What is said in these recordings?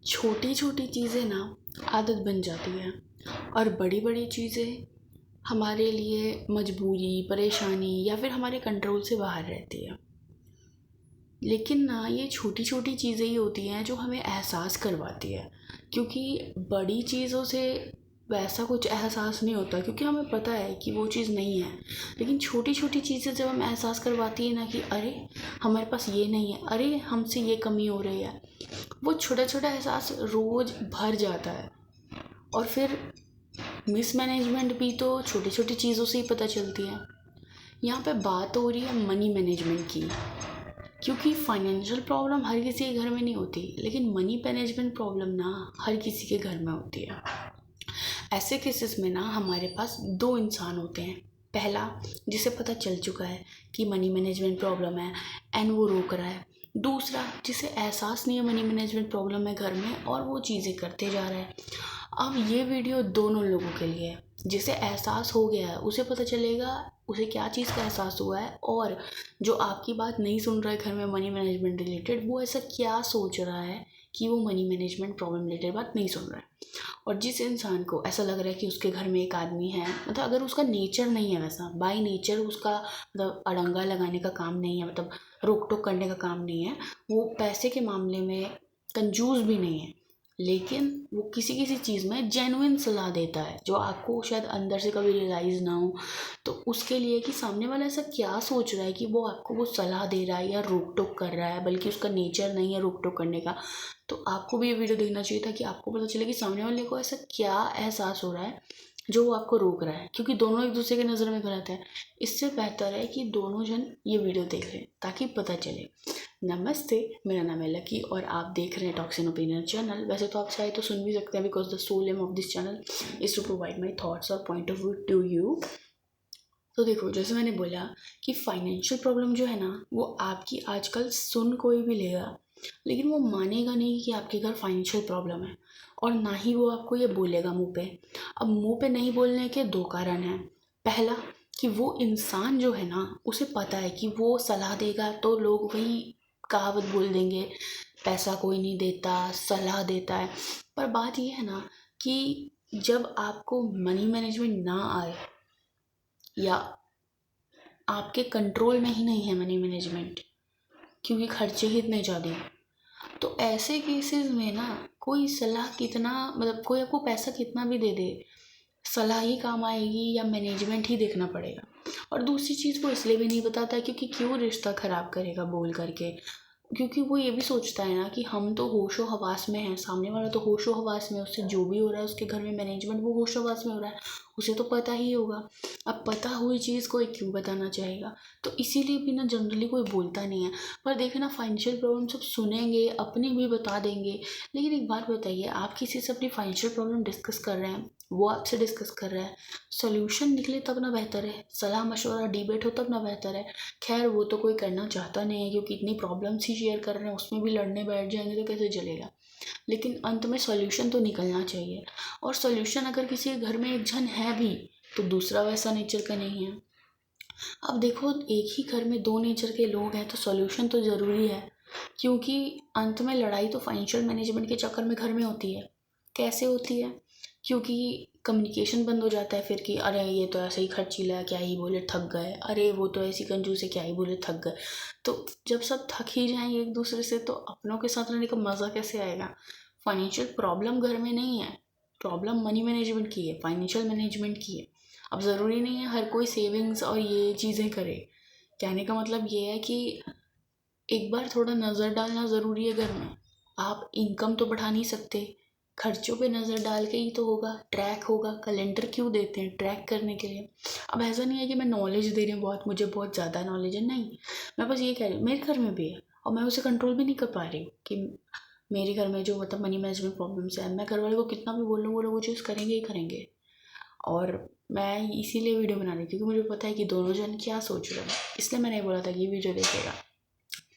छोटी छोटी चीज़ें ना आदत बन जाती हैं और बड़ी बड़ी चीज़ें हमारे लिए मजबूरी, परेशानी या फिर हमारे कंट्रोल से बाहर रहती है। लेकिन ना ये छोटी छोटी चीज़ें ही होती हैं जो हमें एहसास करवाती है, क्योंकि बड़ी चीज़ों से वैसा कुछ एहसास नहीं होता क्योंकि हमें पता है कि वो चीज़ नहीं है। लेकिन छोटी छोटी चीज़ें जब हमें एहसास करवाती है ना कि अरे हमारे पास ये नहीं है, अरे हमसे ये कमी हो रही है, वो छोटा छोटा एहसास रोज़ भर जाता है। और फिर मिसमैनेजमेंट भी तो छोटी छोटी चीज़ों से ही पता चलती है। यहाँ पे बात हो रही है मनी मैनेजमेंट की, क्योंकि फाइनेंशियल प्रॉब्लम हर किसी के घर में नहीं होती, लेकिन मनी मैनेजमेंट प्रॉब्लम ना हर किसी के घर में होती है। ऐसे केसेस में ना हमारे पास दो इंसान होते हैं। पहला, जिसे पता चल चुका है कि मनी मैनेजमेंट प्रॉब्लम है एंड वो रोक रहा है। दूसरा, जिसे एहसास नहीं है मनी मैनेजमेंट प्रॉब्लम है घर में और वो चीज़ें करते जा रहा है। अब ये वीडियो दोनों लोगों के लिए है। जिसे एहसास हो गया है उसे पता चलेगा उसे क्या चीज़ का एहसास हुआ है, और जो आपकी बात नहीं सुन रहा है घर में मनी मैनेजमेंट रिलेटेड, वो ऐसा क्या सोच रहा है कि वो मनी मैनेजमेंट प्रॉब्लम रिलेटेड बात नहीं सुन रहा है। और जिस इंसान को ऐसा लग रहा है कि उसके घर में एक आदमी है, मतलब अगर उसका नेचर नहीं है, वैसा बाय नेचर उसका मतलब अड़ंगा लगाने का काम नहीं है, मतलब रोक टोक करने का काम नहीं है, वो पैसे के मामले में कंजूस भी नहीं है, लेकिन वो किसी किसी चीज़ में जेन्युइन सलाह देता है जो आपको शायद अंदर से कभी रियलाइज़ ना हो। तो उसके लिए कि सामने वाला ऐसा क्या सोच रहा है कि वो आपको वो सलाह दे रहा है या रोक टोक कर रहा है, बल्कि उसका नेचर नहीं है रोक टोक करने का। तो आपको भी ये वीडियो देखना चाहिए था कि आपको पता चले कि सामने वाले को ऐसा क्या एहसास हो रहा है जो वो आपको रोक रहा है, क्योंकि दोनों एक दूसरे के नज़र में गलत है। इससे बेहतर है कि दोनों जन ये वीडियो देख लें ताकि पता चले। नमस्ते, मेरा नाम है लकी और आप देख रहे हैं टॉक्स एंड ओपिनियन चैनल। वैसे तो आप चाहे तो सुन भी सकते हैं, because the sole aim of this channel is to provide my thoughts और point of view to you. तो देखो, जैसे मैंने बोला कि फाइनेंशियल प्रॉब्लम जो है ना, वो आपकी आजकल सुन कोई भी लेगा, लेकिन वो मानेगा नहीं कि आपके घर फाइनेंशियल प्रॉब्लम है, और ना ही वो आपको ये बोलेगा मुंह पे। अब मुंह पे नहीं बोलने के दो कारण हैं। पहला, कि वो इंसान जो है ना, उसे पता है कि वो सलाह देगा तो लोग वही कहावत बोल देंगे, पैसा कोई नहीं देता, सलाह देता है। पर बात ये है ना कि जब आपको मनी मैनेजमेंट ना आए या आपके कंट्रोल में ही नहीं है मनी मैनेजमेंट, क्योंकि खर्चे ही इतने ज़्यादा हैं, तो ऐसे केसेस में ना कोई सलाह कितना, मतलब कोई आपको पैसा कितना भी दे दे, सलाह ही काम आएगी या मैनेजमेंट ही देखना पड़ेगा। और दूसरी चीज़, वो इसलिए भी नहीं बताता है क्योंकि क्यों रिश्ता ख़राब करेगा बोल करके, क्योंकि वो ये भी सोचता है ना कि हम तो होशो हवास में हैं, सामने वाला तो होशो हवास में, उससे जो भी हो रहा है उसके घर में मैनेजमेंट वो होशो हवास में हो रहा है, उसे तो पता ही होगा। अब पता हुई चीज़ कोई क्यों बताना चाहेगा, तो इसीलिए भी ना जनरली कोई बोलता नहीं है। पर देखना, फाइनेंशियल प्रॉब्लम सब सुनेंगे, अपनी भी बता देंगे, लेकिन एक बात बताइए, आप किसी से अपनी फाइनेंशियल प्रॉब्लम डिस्कस कर रहे हैं, वो आपसे डिस्कस कर रहा है, सोल्यूशन निकले तब ना बेहतर है, सलाह मशवरा डिबेट हो तब ना बेहतर है। खैर वो तो कोई करना चाहता नहीं है, क्योंकि इतनी प्रॉब्लम्स ही शेयर कर रहे हैं, उसमें भी लड़ने बैठ जाएंगे तो कैसे चलेगा। लेकिन अंत में सॉल्यूशन तो निकलना चाहिए, और सॉल्यूशन अगर किसी के घर में एक जन है भी तो दूसरा वैसा नेचर का नहीं है। अब देखो, एक ही घर में दो नेचर के लोग हैं तो सॉल्यूशन तो ज़रूरी है, क्योंकि अंत में लड़ाई तो फाइनेंशियल मैनेजमेंट के चक्कर में घर में होती है। कैसे होती है? क्योंकि कम्युनिकेशन बंद हो जाता है फिर कि अरे ये तो ऐसे ही खर्चीला है, क्या ही बोले, थक गए, अरे वो तो ऐसी कंजूस है, क्या ही बोले, थक गए। तो जब सब थक ही जाएंगे एक दूसरे से तो अपनों के साथ रहने का मज़ा कैसे आएगा। फाइनेंशियल प्रॉब्लम घर में नहीं है, प्रॉब्लम मनी मैनेजमेंट की है, फाइनेंशियल मैनेजमेंट की है। अब ज़रूरी नहीं है हर कोई सेविंग्स और ये चीज़ें करे। कहने का मतलब ये है कि एक बार थोड़ा नज़र डालना ज़रूरी है घर में। आप इनकम तो बढ़ा नहीं सकते, खर्चों पे नज़र डाल के ही तो होगा, ट्रैक होगा। कैलेंडर क्यों देते हैं? ट्रैक करने के लिए। अब ऐसा नहीं है कि मैं नॉलेज दे रही हूँ बहुत, मुझे बहुत ज़्यादा नॉलेज है, नहीं। मैं बस ये कह रही हूँ मेरे घर में भी है और मैं उसे कंट्रोल भी नहीं कर पा रही हूँ कि मेरे घर में जो मतलब मनी मैनेजमेंट प्रॉब्लम्स है, मैं घर वाले को कितना भी बोल लूँ वो लोग वो चीज़ करेंगे ही करेंगे। और मैं इसीलिए वीडियो बना रही हूँ क्योंकि मुझे पता है कि दोनों जन क्या सोच रहे हैं, इसलिए मैंने बोला था कि ये वीडियो देखेगा।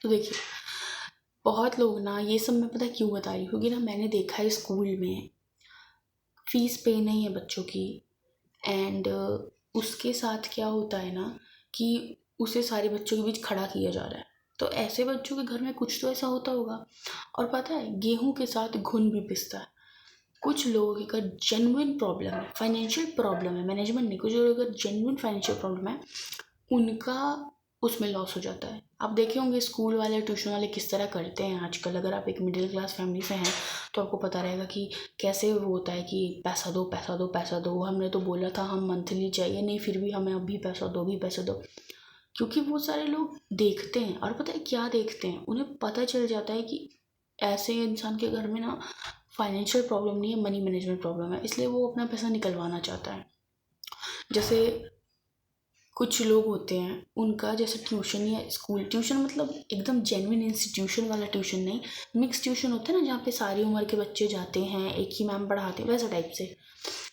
तो देखिए, बहुत लोग ना, ये सब मैं पता क्यों बता रही हूँ, क्योंकि ना मैंने देखा है स्कूल में फीस पे नहीं है बच्चों की, एंड उसके साथ क्या होता है ना कि उसे सारे बच्चों के बीच खड़ा किया जा रहा है। तो ऐसे बच्चों के घर में कुछ तो ऐसा होता होगा। और पता है, गेहूं के साथ घुन भी पिसता है। कुछ लोगों का जेन्युइन प्रॉब्लम है, फाइनेंशियल प्रॉब्लम है, मैनेजमेंट नहीं, कुछ लोगों का जेन्युइन फाइनेंशियल प्रॉब्लम है, उनका उसमें लॉस हो जाता है। आप देखे होंगे स्कूल वाले ट्यूशन वाले किस तरह करते हैं आजकल। अगर आप एक मिडिल क्लास फैमिली से हैं तो आपको पता रहेगा कि कैसे वो होता है कि पैसा दो पैसा दो पैसा दो, हमने तो बोला था हम मंथली चाहिए, नहीं फिर भी हमें अभी पैसा दो, अभी पैसा दो। क्योंकि वो सारे लोग देखते हैं, और पता है क्या देखते हैं, उन्हें पता चल जाता है कि ऐसे इंसान के घर में ना फाइनेंशियल प्रॉब्लम नहीं है, मनी मैनेजमेंट प्रॉब्लम है, इसलिए वो अपना पैसा निकलवाना चाहता है। जैसे कुछ लोग होते हैं, उनका जैसे ट्यूशन या स्कूल, ट्यूशन मतलब एकदम जेन्युइन इंस्टीट्यूशन वाला ट्यूशन नहीं, मिक्स ट्यूशन होता है ना, जहाँ पे सारी उम्र के बच्चे जाते हैं, एक ही मैम पढ़ाते हैं, वैसा टाइप से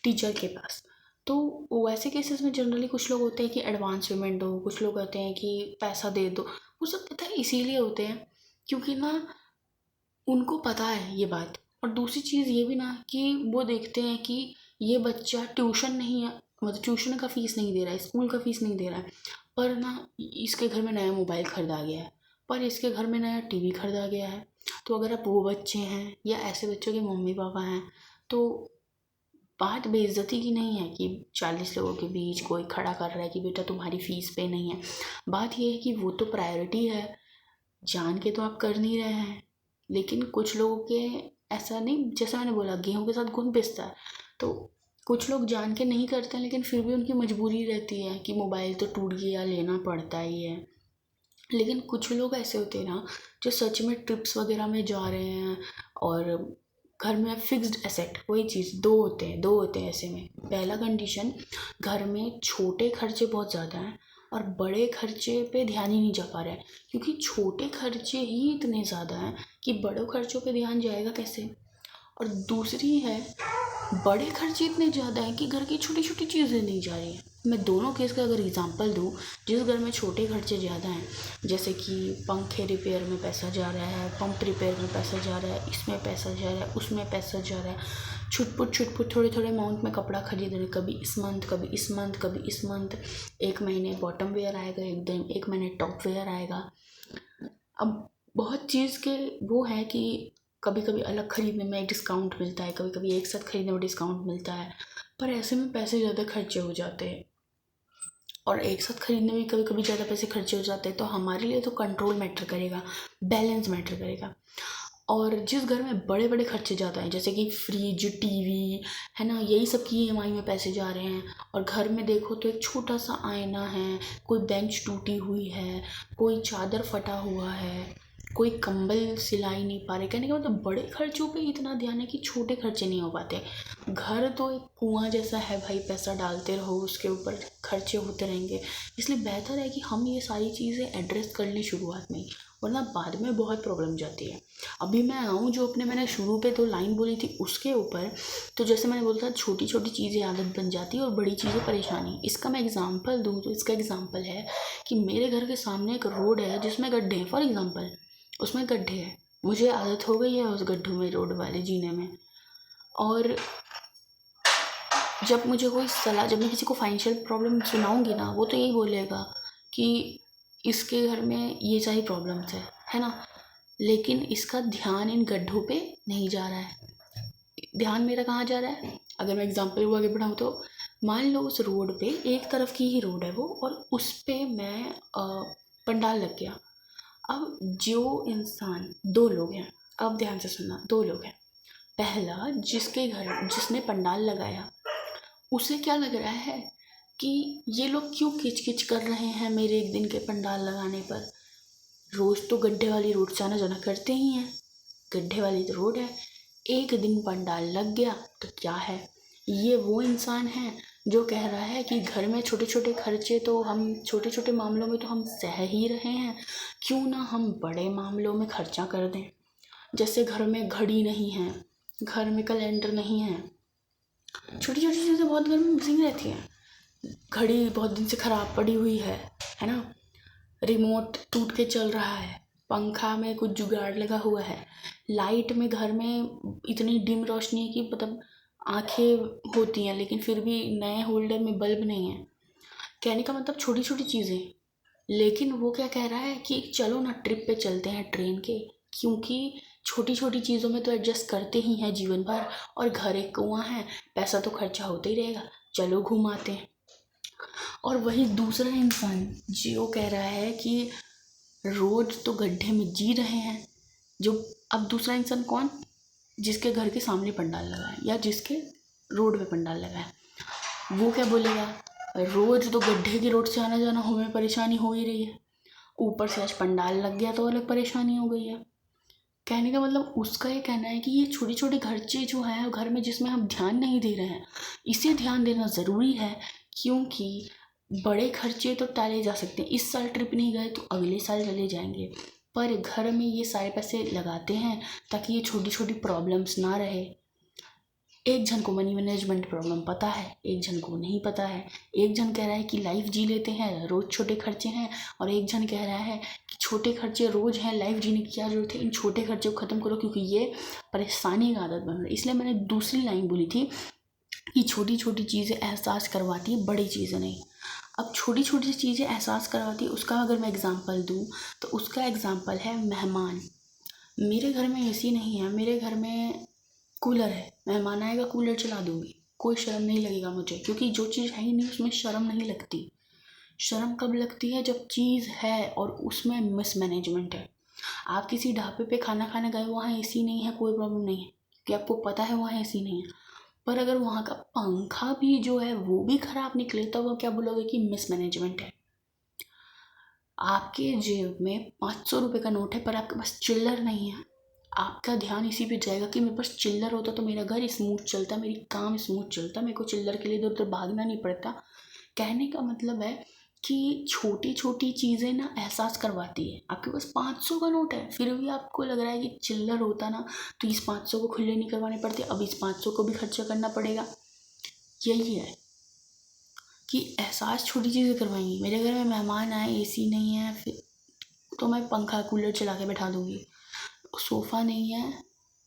टीचर के पास। तो वैसे केसेस में जनरली कुछ लोग होते हैं कि एडवांस पेमेंट दो, कुछ लोग कहते हैं कि पैसा दे दो। वो सब पता है इसीलिए होते हैं क्योंकि ना उनको पता है ये बात। और दूसरी चीज़ ये भी ना कि वो देखते हैं कि ये बच्चा ट्यूशन नहीं है, मतलब ट्यूशन का फ़ीस नहीं दे रहा है, स्कूल का फ़ीस नहीं दे रहा है, पर ना इसके घर में नया मोबाइल ख़रीदा गया है, पर इसके घर में नया टीवी ख़रीदा गया है। तो अगर आप वो बच्चे हैं या ऐसे बच्चों के मम्मी पापा हैं तो बात बेइज्जती की नहीं है कि 40 लोगों के बीच कोई खड़ा कर रहा है कि बेटा तुम्हारी फ़ीस पे नहीं है। बात ये है कि वो तो प्रायोरिटी है, जान के तो आप कर नहीं रहे हैं। लेकिन कुछ लोगों के ऐसा नहीं, जैसा मैंने बोला गेहूं के साथ घुन पिसता है, तो कुछ लोग जान के नहीं करते हैं, लेकिन फिर भी उनकी मजबूरी रहती है कि मोबाइल तो टूट गया, लेना पड़ता ही है। लेकिन कुछ लोग ऐसे होते हैं ना जो सच में ट्रिप्स वगैरह में जा रहे हैं, और घर में फिक्स्ड एसेट, वही चीज़, दो होते हैं ऐसे में। पहला कंडीशन, घर में छोटे खर्चे बहुत ज़्यादा हैं और बड़े खर्चे पे ध्यान ही नहीं जा पा रहा है, क्योंकि छोटे खर्चे ही इतने ज़्यादा हैं कि बड़ों खर्चों पे ध्यान जाएगा कैसे। और दूसरी है, बड़े खर्चे इतने ज़्यादा हैं कि घर की छोटी छोटी चीज़ें नहीं जा रही हैं। मैं दोनों केस का अगर एग्जांपल दूँ, जिस घर में छोटे खर्चे ज़्यादा हैं, जैसे कि पंखे रिपेयर में पैसा जा रहा है, पंप रिपेयर में पैसा जा रहा है, इसमें पैसा जा रहा है, उसमें पैसा जा रहा है, छुटपुट थोड़े थोड़े अमाउंट में कपड़ा खरीद रहे, कभी इस मंथ कभी इस मंथ कभी इस मंथ, एक महीने बॉटम वेयर आएगा, एक महीने टॉप वेयर आएगा। अब बहुत चीज़ के वो है कि कभी कभी अलग खरीदने में डिस्काउंट मिलता है, कभी कभी एक साथ खरीदने में डिस्काउंट मिलता है, पर ऐसे में पैसे ज़्यादा खर्चे हो जाते हैं। और एक साथ खरीदने में कभी कभी ज़्यादा पैसे खर्चे हो जाते हैं, तो हमारे लिए तो कंट्रोल मैटर करेगा, बैलेंस मैटर करेगा। और जिस घर में बड़े बड़े खर्चे ज़्यादा हैं, जैसे कि फ्रिज, टीवी, है ना, यही सब की ईएमआई में पैसे जा रहे हैं, और घर में देखो तो एक छोटा सा आईना है, कोई बेंच टूटी हुई है, कोई चादर फटा हुआ है, कोई कंबल सिलाई नहीं पा रहे, कहने का मतलब बड़े खर्चों पे इतना ध्यान है कि छोटे खर्चे नहीं हो पाते। घर तो एक कुआं जैसा है भाई, पैसा डालते रहो उसके ऊपर खर्चे होते रहेंगे। इसलिए बेहतर है कि हम ये सारी चीज़ें एड्रेस कर लें शुरुआत में ही, वरना बाद में बहुत प्रॉब्लम जाती है। अभी मैं आऊँ जो मैंने शुरू पे 2 लाइन बोली थी उसके ऊपर, तो जैसे मैंने बोला था छोटी छोटी चीज़ें आदत बन जाती है और बड़ी चीज़ें परेशानी। इसका मैं एग्जांपल दूँ तो इसका एग्जांपल है कि मेरे घर के सामने एक रोड है जिसमें गड्ढे हैं, फॉर एग्जांपल उसमें गड्ढे हैं, मुझे आदत हो गई है उस गड्ढों में रोड वाले जीने में। और जब मुझे कोई सलाह, जब मैं किसी को फाइनेंशियल प्रॉब्लम सुनाऊंगी ना, वो तो यही बोलेगा कि इसके घर में ये सारी प्रॉब्लम्स है ना, लेकिन इसका ध्यान इन गड्ढों पे नहीं जा रहा है। ध्यान मेरा कहाँ जा रहा है, अगर मैं एग्जांपल को आगे बढ़ाऊँ तो मान लो उस रोड पे एक तरफ की ही रोड है वो, और उस पे मैं पंडाल लग गया। अब जो इंसान, 2 लोग हैं, अब ध्यान से सुनना, 2 लोग हैं। पहला, जिसके घर जिसने पंडाल लगाया, उसे क्या लग रहा है कि ये लोग क्यों किच कर रहे हैं मेरे एक दिन के पंडाल लगाने पर, रोज़ तो गड्ढे वाली रोड से आना जाना करते ही हैं, गड्ढे वाली तो रोड है, एक दिन पंडाल लग गया तो क्या है। ये वो इंसान है जो कह रहा है कि घर में छोटे छोटे खर्चे तो हम, छोटे छोटे मामलों में तो हम सह ही रहे हैं, क्यों ना हम बड़े मामलों में खर्चा कर दें। जैसे घर में घड़ी नहीं है, घर में कैलेंडर नहीं है, छोटी छोटी चीज़ें बहुत घर में मिसिंग रहती हैं। घड़ी बहुत दिन से ख़राब पड़ी हुई है ना, रिमोट टूट के चल रहा है, पंखा में कुछ जुगाड़ लगा हुआ है, लाइट में घर में इतनी डिम रोशनी है कि मतलब आंखें होती हैं, लेकिन फिर भी नए होल्डर में बल्ब नहीं है। कहने का मतलब छोटी छोटी चीज़ें, लेकिन वो क्या कह रहा है कि चलो ना ट्रिप पे चलते हैं ट्रेन के, क्योंकि छोटी छोटी चीज़ों में तो एडजस्ट करते ही हैं जीवन भर, और घर एक कुआं है, पैसा तो खर्चा होता ही रहेगा, चलो घुमाते हैं। और वही दूसरा इंसान जो कह रहा है कि रोज तो गड्ढे में जी रहे हैं, जो अब दूसरा इंसान कौन, जिसके घर के सामने पंडाल लगा है या जिसके रोड पे पंडाल लगा है, वो क्या बोलेगा, रोज तो गड्ढे की रोड से आना जाना हमें परेशानी हो ही रही है, ऊपर से आज पंडाल लग गया तो अलग परेशानी हो गई है। कहने का मतलब उसका ये कहना है कि ये छोटे छोटे खर्चे जो हैं घर में जिसमें हम ध्यान नहीं दे रहे हैं, इसे ध्यान देना ज़रूरी है, क्योंकि बड़े खर्चे तो टाले जा सकते हैं। इस साल ट्रिप नहीं गए तो अगले साल चले जाएंगे, पर घर में ये सारे पैसे लगाते हैं ताकि ये छोटी छोटी प्रॉब्लम्स ना रहे। एक जन को मनी मैनेजमेंट प्रॉब्लम पता है, एक जन को नहीं पता है। एक जन कह रहा है कि लाइफ जी लेते हैं, रोज़ छोटे खर्चे हैं, और एक जन कह रहा है कि छोटे खर्चे रोज़ हैं, लाइफ जीने की क्या ज़रूरत है, इन छोटे खर्चे को ख़त्म करो क्योंकि ये परेशानी का आदत बन रहा है। इसलिए मैंने दूसरी लाइन बोली थी कि छोटी छोटी चीज़ें एहसास करवाती है, बड़ी चीज़ें नहीं। अब छोटी छोटी चीज़ें एहसास करवाती है, उसका अगर मैं एग्ज़ाम्पल दूँ तो उसका एग्ज़ाम्पल है मेहमान। मेरे घर में एसी नहीं है, मेरे घर में कूलर है, मेहमान आएगा कूलर चला दूंगी, कोई शर्म नहीं लगेगा मुझे, क्योंकि जो चीज़ है ही नहीं उसमें शर्म नहीं लगती। शर्म कब लगती है, जब चीज़ है और उसमें मिसमैनेजमेंट है। आप किसी ढाबे पे खाना खाने गए, वहाँ एसी नहीं है, कोई प्रॉब्लम नहीं है कि आपको पता है वहाँ एसी नहीं है, पर अगर वहाँ का पंखा भी जो है वो भी खराब निकले तो वो क्या बोलोगे कि मिसमैनेजमेंट है। आपके जेब में 500 रुपये का नोट है पर आपके पास चिल्लर नहीं है, आपका ध्यान इसी पे जाएगा कि मेरे पास चिल्लर होता तो मेरा घर स्मूथ चलता, मेरी काम स्मूथ चलता, मेरे को चिल्लर के लिए इधर उधर भागना नहीं पड़ता। कहने का मतलब है कि छोटी छोटी चीज़ें ना एहसास करवाती है। आपके पास 500 का नोट है फिर भी आपको लग रहा है कि चिल्लर होता ना तो इस 500 को खुले नहीं करवाने पड़ते, अब इस 500 को भी खर्चा करना पड़ेगा। यही है कि एहसास छोटी चीज़ें करवाएंगी। मेरे घर में मेहमान आए, एसी नहीं है, फिर तो मैं पंखा कूलर चला के बैठा दूंगी। सोफ़ा नहीं है,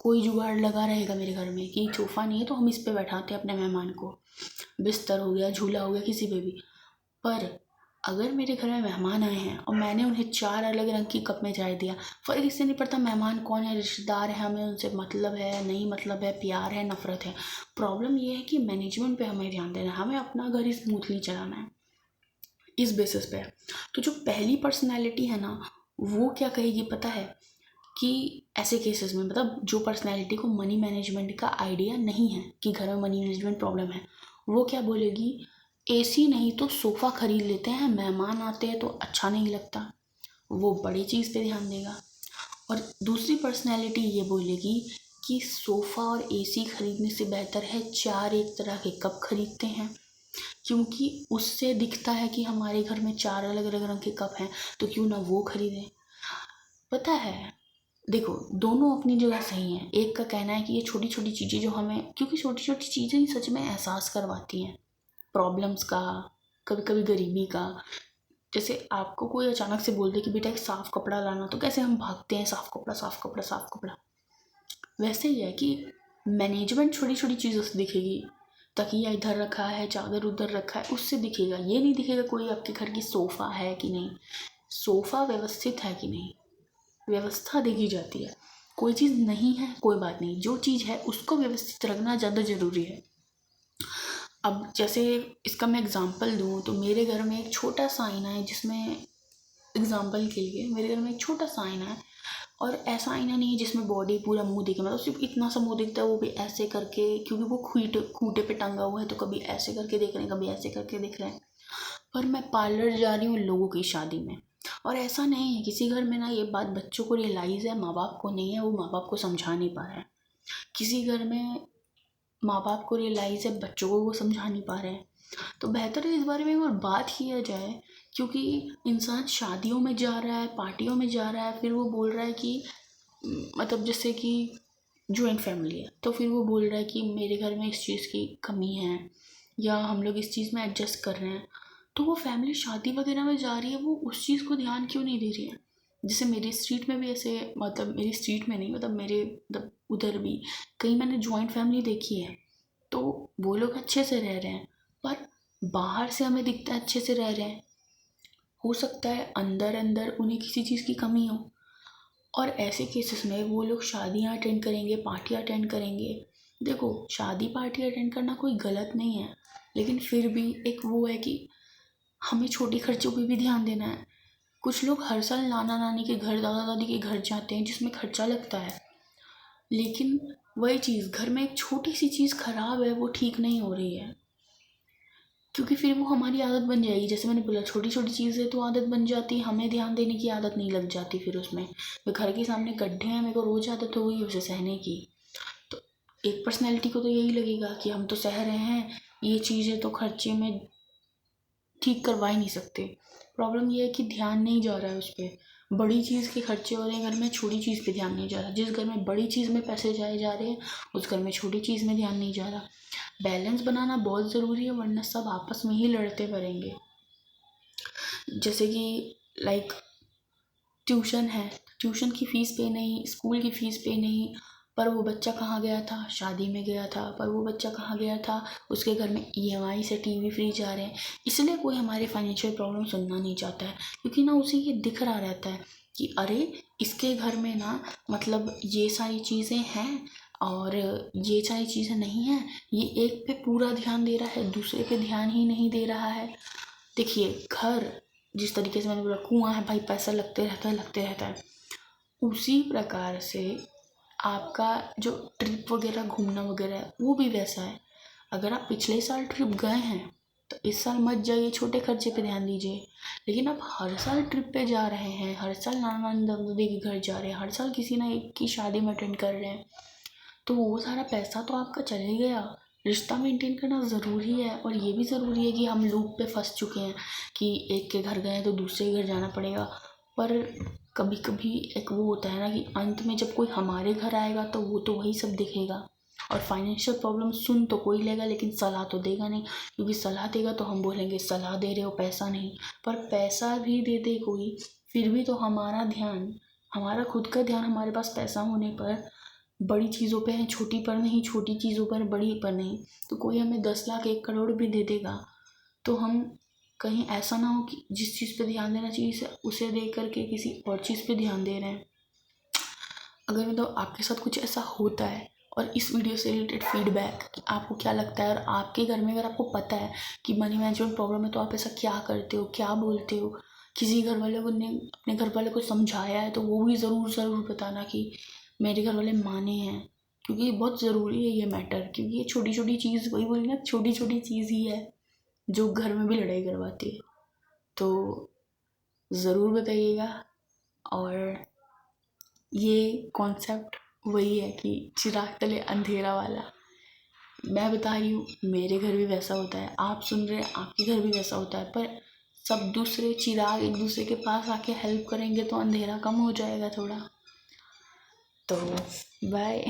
कोई जुगाड़ लगा रहेगा मेरे घर में कि सोफ़ा नहीं है तो हम इस पे बैठाते हैं अपने मेहमान को, बिस्तर हो गया, झूला हो गया, किसी पे भी। पर अगर मेरे घर में मेहमान आए हैं और मैंने उन्हें 4 अलग रंग की कप में चाय दिया, फ़र्क इससे नहीं पड़ता मेहमान कौन है, रिश्तेदार है, हमें उनसे मतलब है नहीं मतलब है, प्यार है नफ़रत है। प्रॉब्लम ये है कि मैनेजमेंट पे हमें ध्यान देना है, हमें अपना घर स्मूथली चलाना है इस बेसिस पे। तो जो पहली पर्सनैलिटी है ना, वो क्या कहेगी पता है, कि ऐसे केसेस में मतलब जो पर्सनैलिटी को मनी मैनेजमेंट का आइडिया नहीं है कि घर में मनी मैनेजमेंट प्रॉब्लम है, वो क्या बोलेगी, एसी नहीं तो सोफ़ा खरीद लेते हैं, मेहमान आते हैं तो अच्छा नहीं लगता, वो बड़ी चीज़ पे ध्यान देगा। और दूसरी पर्सनैलिटी ये बोलेगी कि सोफ़ा और एसी खरीदने से बेहतर है 4 एक तरह के कप खरीदते हैं, क्योंकि उससे दिखता है कि हमारे घर में 4 अलग अलग रंग के कप हैं, तो क्यों ना वो खरीदें। पता है, देखो दोनों अपनी जगह सही हैं। एक का कहना है कि ये छोटी छोटी चीज़ें जो हमें, क्योंकि छोटी छोटी चीज़ें ही सच में एहसास करवाती हैं प्रॉब्लम्स का, कभी कभी गरीबी का। जैसे आपको कोई अचानक से बोल दे कि बेटा एक साफ़ कपड़ा लाना, तो कैसे हम भागते हैं, साफ़ कपड़ा साफ़ कपड़ा साफ़ कपड़ा। वैसे ही है कि मैनेजमेंट छोटी छोटी चीज़ों से दिखेगी, तकिया इधर रखा है, चादर उधर रखा है, उससे दिखेगा। ये नहीं दिखेगा कोई आपके घर की सोफ़ा है कि नहीं, सोफ़ा व्यवस्थित है कि नहीं, व्यवस्था देखी जाती है। कोई चीज़ नहीं है कोई बात नहीं, जो चीज़ है उसको व्यवस्थित रखना ज़्यादा ज़रूरी है। अब जैसे इसका मैं एग्ज़ाम्पल दूँ तो मेरे घर में एक छोटा सा आईना है, जिसमें एग्ज़ाम्पल के लिए मेरे घर में एक छोटा सा आईना है, और ऐसा आईना नहीं है जिसमें बॉडी पूरा मुंह दिखे, मतलब सिर्फ इतना सा मुंह दिखता है, वो भी ऐसे करके, क्योंकि वो खूंटे पे टंगा हुआ है, तो कभी ऐसे करके देख रहे हैं, कभी ऐसे करके देख रहे हैं। पर मैं पार्लर जा रही हूँ लोगों की शादी में, और ऐसा नहीं है किसी घर में ना ये बात बच्चों को रियलाइज़ है, माँ बाप को नहीं है, वो माँ बाप को समझा नहीं पा रहे हैं। किसी घर में माँ बाप को रियलाइज़ है, बच्चों को वो समझा नहीं पा रहे हैं। तो बेहतर है इस बारे में एक बार बात किया जाए, क्योंकि इंसान शादियों में जा रहा है, पार्टियों में जा रहा है, फिर वो बोल रहा है कि मतलब जैसे कि जॉइंट फैमिली है तो फिर वो बोल रहा है कि मेरे घर में इस चीज़ की कमी है, या हम लोग इस चीज़ में एडजस्ट कर रहे हैं। तो वो फैमिली शादी वगैरह में जा रही है, वो उस चीज़ को ध्यान क्यों नहीं दे रही है। जैसे मेरी स्ट्रीट में भी ऐसे, मतलब मेरी स्ट्रीट में नहीं, मतलब मेरे मतलब उधर भी कहीं मैंने जॉइंट फैमिली देखी है, तो वो लोग अच्छे से रह रहे हैं, पर बाहर से हमें दिखता है अच्छे से रह रहे हैं, हो सकता है अंदर अंदर उन्हें किसी चीज़ की कमी हो, और ऐसे केसेस में वो लोग शादियाँ अटेंड करेंगे, पार्टियाँ अटेंड करेंगे। देखो, शादी पार्टी अटेंड करना कोई गलत नहीं है, लेकिन फिर भी एक वो है कि हमें छोटे खर्चों पे भी ध्यान देना है। कुछ लोग हर साल नाना नानी के घर, दादा दादी के घर जाते हैं, जिसमें खर्चा लगता है, लेकिन वही चीज़ घर में एक छोटी सी चीज़ खराब है, वो ठीक नहीं हो रही है, क्योंकि फिर वो हमारी आदत बन जाएगी। जैसे मैंने बोला, छोटी छोटी चीज़ें तो आदत बन जाती है, हमें ध्यान देने की आदत नहीं लग जाती फिर उसमें। तो घर के सामने गड्ढे हैं, मेरे को रोज़ आदत हो गई उसे सहने की, तो एक पर्सनैलिटी को तो यही लगेगा कि हम तो सह रहे हैं, ये चीज़ें तो खर्चे में ठीक करवा ही नहीं सकते। प्रॉब्लम ये है कि ध्यान नहीं जा रहा है उस पर। बड़ी चीज़ के खर्चे हो रहे हैं घर में, छोटी चीज़ पे ध्यान नहीं जा रहा। जिस घर में बड़ी चीज़ में पैसे जाए जा रहे हैं, उस घर में छोटी चीज़ में ध्यान नहीं जा रहा। बैलेंस बनाना बहुत ज़रूरी है, वरना सब आपस में ही लड़ते मरेंगे। जैसे कि लाइक ट्यूशन है, ट्यूशन की फ़ीस पे नहीं, स्कूल की फ़ीस पे नहीं, पर वो बच्चा कहाँ गया था, शादी में गया था। पर वो बच्चा कहाँ गया था, उसके घर में EMI से टीवी फ्रिज आ रहे हैं। इसलिए कोई हमारे फाइनेंशियल प्रॉब्लम सुनना नहीं चाहता है, क्योंकि ना उसे ये दिख रहा रहता है कि अरे इसके घर में ना मतलब ये सारी चीज़ें हैं और ये सारी चीज़ें नहीं हैं। ये एक पे पूरा ध्यान दे रहा है, दूसरे पे ध्यान ही नहीं दे रहा है। देखिए, घर जिस तरीके से मैंने बोला कुआं है भाई, पैसा लगते रहता है, उसी प्रकार से आपका जो ट्रिप वगैरह घूमना वगैरह है वो भी वैसा है। अगर आप पिछले साल ट्रिप गए हैं तो इस साल मत जाइए, छोटे खर्चे पे ध्यान दीजिए। लेकिन आप हर साल ट्रिप पे जा रहे हैं, हर साल नाना दादी के घर जा रहे हैं, हर साल किसी ना एक की शादी में अटेंड कर रहे हैं, तो वो सारा पैसा तो आपका चले गया। रिश्ता मेंटेन करना ज़रूरी है, और ये भी ज़रूरी है कि हम लूप पे फंस चुके हैं कि एक के घर गए तो दूसरे के घर जाना पड़ेगा। पर कभी कभी एक वो होता है ना कि अंत में जब कोई हमारे घर आएगा तो वो तो वही सब दिखेगा। और फाइनेंशियल प्रॉब्लम सुन तो कोई लेगा, लेकिन सलाह तो देगा नहीं, क्योंकि सलाह देगा तो हम बोलेंगे सलाह दे रहे हो, पैसा नहीं। पर पैसा भी दे दे कोई, फिर भी तो हमारा ध्यान, हमारा खुद का ध्यान हमारे पास पैसा होने पर बड़ी चीज़ों पे है, छोटी पर नहीं, छोटी चीज़ों पर बड़ी पर नहीं। तो कोई हमें 10 लाख 1 करोड़ भी दे देगा, तो हम कहीं ऐसा ना हो कि जिस चीज़ पे ध्यान देना चाहिए उसे दे करके किसी और चीज़ पे ध्यान दे रहे हैं। अगर मतलब आपके साथ कुछ ऐसा होता है और इस वीडियो से रिलेटेड फीडबैक कि आपको क्या लगता है, और आपके घर में अगर आपको पता है कि मनी मैनेजमेंट प्रॉब्लम है, तो आप ऐसा क्या करते हो, क्या बोलते हो, किसी घर वाले को ने अपने घर वाले को समझाया है, तो वो भी ज़रूर बताना कि मेरे घर वाले माने हैं, क्योंकि बहुत ज़रूरी है ये मैटर। क्योंकि ये छोटी छोटी चीज़, वही बोली ना, छोटी छोटी चीज़ ही है जो घर में भी लड़ाई करवाती है। तो ज़रूर बताइएगा। और ये कॉन्सेप्ट वही है कि चिराग तले अंधेरा वाला। मैं बता रही हूँ मेरे घर भी वैसा होता है, आप सुन रहे हैं आपके घर भी वैसा होता है, पर सब दूसरे चिराग एक दूसरे के पास आके हेल्प करेंगे तो अंधेरा कम हो जाएगा थोड़ा। तो बाय।